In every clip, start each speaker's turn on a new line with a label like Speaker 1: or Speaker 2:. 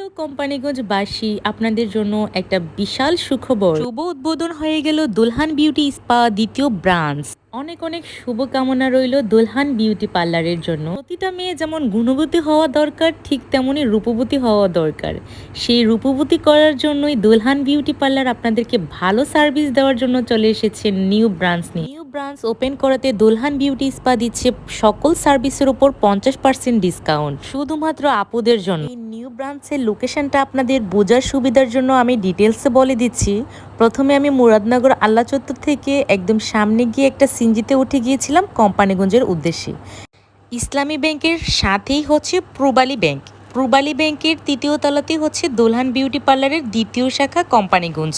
Speaker 1: প্রিয় কোম্পানিগঞ্জবাসী, আপনাদের জন্য একটা বিশাল সুখবর। শুভ উদ্বোধন হয়ে গেল দুলহান বিউটি স্পা দ্বিতীয় ব্রাঞ্চ। অনেক অনেক শুভকামনা রইল দুলহান বিউটি পার্লারের জন্য। প্রতিটা মেয়ে যেমন গুণবতী হওয়া দরকার, ঠিক তেমনি রূপবতী হওয়া দরকার। সেই রূপবতী করার জন্যই দুলহান বিউটি পার্লার আপনাদেরকে ভালো সার্ভিস দেওয়ার জন্য চলে এসেছে নিউ ব্রাঞ্চ নিয়ে। নিউ ব্রাঞ্চ ওপেন করাতে দুলহান বিউটি স্পা দিচ্ছে সকল সার্ভিসের উপর 50% ডিসকাউন্ট, শুধুমাত্র আপুদের জন্য। নিউ ব্রাঞ্চের লোকেশনটা আপনাদের বোঝার সুবিধার জন্য আমি ডিটেলসে বলে দিচ্ছি। প্রথমে আমি মুরাদনগর আল্লাহ চত্বর থেকে একদম সামনে গিয়ে একটা সিনজিতে উঠে গিয়েছিলাম কোম্পানিগঞ্জের উদ্দেশ্যে। ইসলামী ব্যাংকের সাথেই হচ্ছে প্রবালী ব্যাংক। প্রবালী ব্যাংকের তৃতীয় তলাতেই হচ্ছে দুলহান বিউটি পার্লারের দ্বিতীয় শাখা কোম্পানিগঞ্জ।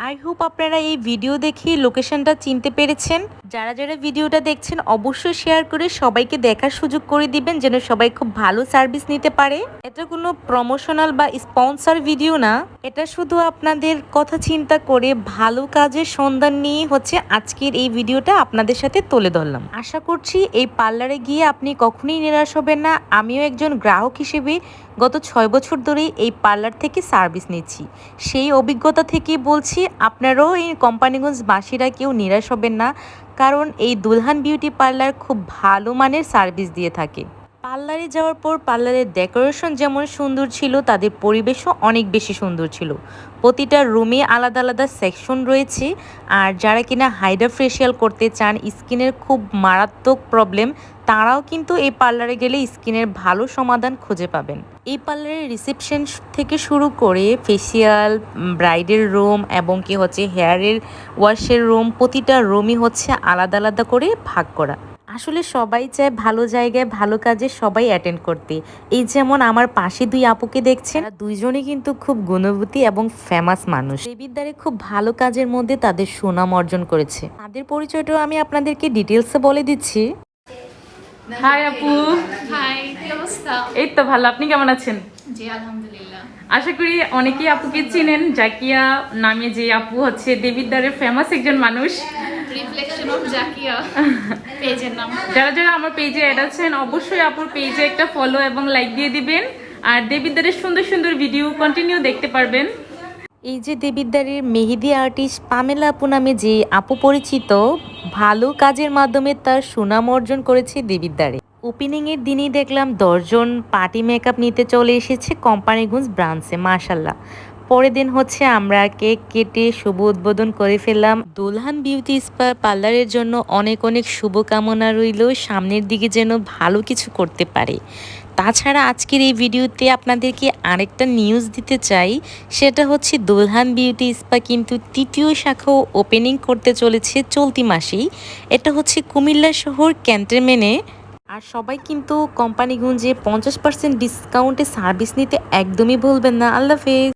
Speaker 1: আই হোপ আপনারা এই ভিডিও দেখে লোকেশনটা চিনতে পেরেছেন। যারা যারা ভিডিওটা দেখছেন অবশ্যই শেয়ার করে সবাইকে দেখার সুযোগ করে দিবেন, যেন সবাই খুব ভালো সার্ভিস নিতে পারে। এটা কোনো প্রমোশনাল বা স্পন্সর ভিডিও না, এটা শুধু আপনাদের কথা চিন্তা করে ভালো কাজের সন্ধান নিয়ে হচ্ছে আজকের এই ভিডিওটা আপনাদের সাথে তুলে ধরলাম। আশা করছি এই পার্লারে গিয়ে আপনি কখনোই নিরাশ হবেন না। আমিও একজন গ্রাহক হিসেবে গত 6 বছর ধরেই এই পার্লার থেকে সার্ভিস নিচ্ছি। সেই অভিজ্ঞতা থেকেই বলছি, আপনারাও এই কোম্পানিগঞ্জবাসীরা কেউ নিরাশ হবেন না, কারণ এই দুলহান বিউটি পার্লার খুব ভালো মানের সার্ভিস দিয়ে থাকে। পার্লারে যাওয়ার পর পার্লারের ডেকোরেশন যেমন সুন্দর ছিল, তাদের পরিবেশও অনেক বেশি সুন্দর ছিল। প্রতিটা রুমে আলাদা আলাদা সেকশন রয়েছে। আর যারা কিনা হাইড্রা ফেশিয়াল করতে চান, স্কিনের খুব মারাত্মক প্রবলেম, তারাও কিন্তু এই পার্লারে গেলে স্কিনের ভালো সমাধান খুঁজে পাবেন। এই পার্লারের রিসেপশন থেকে শুরু করে ফেসিয়াল, ব্রাইডের রুম এবং কি হচ্ছে হেয়ারের ওয়াশের রুম, প্রতিটা রুমই হচ্ছে আলাদা আলাদা করে ভাগ করা। আসলে সবাই চায় ভালো জায়গায় ভালো কাজে সবাই অ্যাটেন্ড করতে। এই যেমন আমার পাশে দুই আপুকে দেখছেন, দুইজনই কিন্তু খুব গুণবতী এবং ফেমাস মানুষ। দেবিদ্বারে খুব ভালো কাজের মধ্যে তাদের সুনাম অর্জন করেছে। তাদের পরিচয়টাও আমি আপনাদেরকে ডিটেলসে বলে দিচ্ছি। হাই আপু।
Speaker 2: হাই, কি অবস্থা?
Speaker 1: এই তো ভালো, আপনি কেমন আছেন?
Speaker 2: জি আলহামদুলিল্লাহ।
Speaker 1: আশা করি অনেকেই আপুকে চিনেন। জাকিয়া নামে যে আপু হচ্ছে দেবিদ্বারের ফেমাস একজন মানুষ।
Speaker 2: রিফ্লেকশন অফ জাকিয়া পেজের নাম।
Speaker 1: যারা যারা আমার পেজে অ্যাড আছেন অবশ্যই আপুর পেজে একটা ফলো এবং লাইক দিয়ে দিবেন। আর দেবিদ্বারের সুন্দর সুন্দর ভিডিও কন্টিনিউ দেখতে পারবেন। এই যে দেবিদ্বারের মেহেদি আর্টিস্ট পামেলা আপু নামে যে আপু পরিচিত, ভালো কাজের মাধ্যমে তার সুনাম অর্জন করেছে দেবিদ্বারে। ওপেনিংয়ের দিনই দেখলাম 10 জন পার্টি মেকআপ নিতে চলে এসেছে কোম্পানিগঞ্জ ব্রাঞ্চে, মাশাল্লাহ। পরের দিন হচ্ছে আমরা কেক কেটে শুভ উদ্বোধন করে ফেললাম। দুলহান বিউটি স্পা পার্লারের জন্য অনেক অনেক শুভকামনা রইল, সামনের দিকে যেন ভালো কিছু করতে পারে। তাছাড়া আজকের এই ভিডিওতে আপনাদেরকে আরেকটা নিউজ দিতে চাই, সেটা হচ্ছে দুলহান বিউটি স্পা কিন্তু তৃতীয় শাখাও ওপেনিং করতে চলেছে চলতি মাসেই। এটা হচ্ছে কুমিল্লা শহর ক্যান্টনমেন্টে। আর সবাই কিন্তু কোম্পানিগঞ্জে 50% ডিসকাউন্টে সার্ভিস নিতে একদমই ভুলবেন না। আল্লাহ হাফেজ।